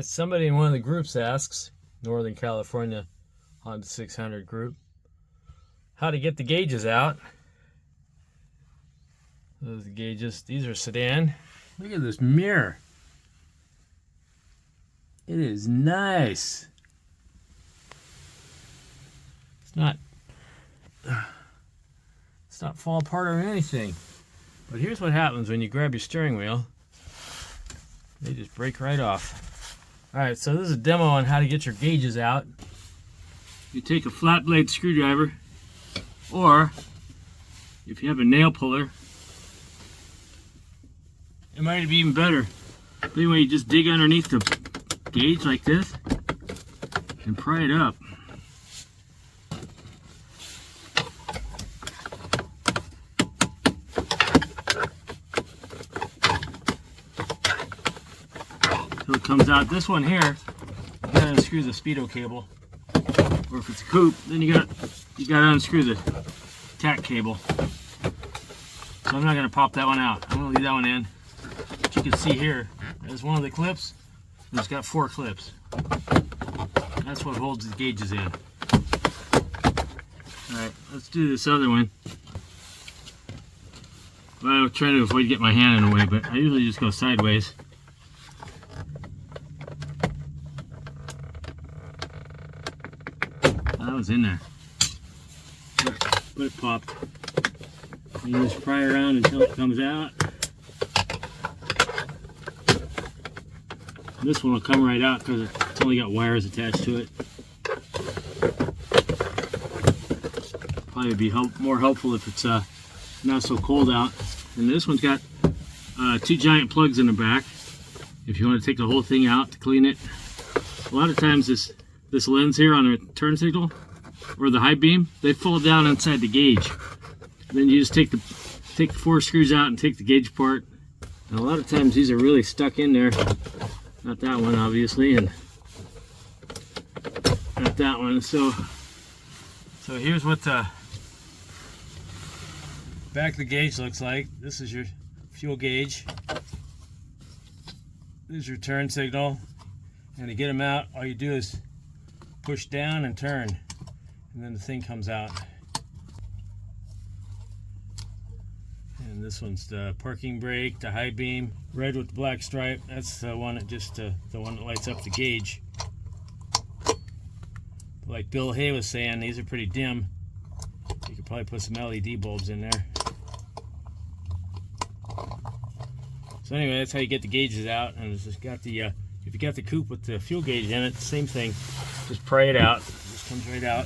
Somebody in one of the groups asks, Northern California Honda 600 group, how to get the gauges out. Those are the gauges. These are sedan. Look at this mirror. It is nice. It's not fall apart or anything. But here's what happens when you grab your steering wheel. They just break right off. Alright, so this is a demo on how to get your gauges out. You take a flat blade screwdriver, or if you have a nail puller, it might be even better. But anyway, you just dig underneath the gauge like this and pry it up. So it comes out. This one here, you gotta unscrew the speedo cable, or if it's a coupe, then you gotta unscrew the tack cable. So I'm not gonna pop that one out. I'm gonna leave that one in. But you can see here, there's one of the clips. And it's got 4 clips. That's what holds the gauges in. All right, let's do this other one. Well, I'm trying to avoid getting my hand in the way, but I usually just go sideways. That was in there, but it popped. You just pry around until it comes out. This one will come right out because it's only got wires attached to it. Probably be more helpful if it's not so cold out. And this one's got 2 giant plugs in the back. If you want to take the whole thing out to clean it. A lot of times this lens here on the turn signal or the high beam, they fall down inside the gauge. Then you just take the 4 screws out and take the gauge apart. And a lot of times these are really stuck in there. Not that one, obviously, and not that one. So here's what the back of the gauge looks like. This is your fuel gauge. This is your turn signal. And to get them out, all you do is push down and turn, and then the thing comes out. And this one's the parking brake, the high beam, red with the black stripe. That's the one that the one that lights up the gauge. Like Bill Hay was saying, these are pretty dim. You could probably put some LED bulbs in there. So anyway, that's how you get the gauges out. And it's just got the if you got the coupe with the fuel gauge in it, same thing. Just pry it out. It just comes right out.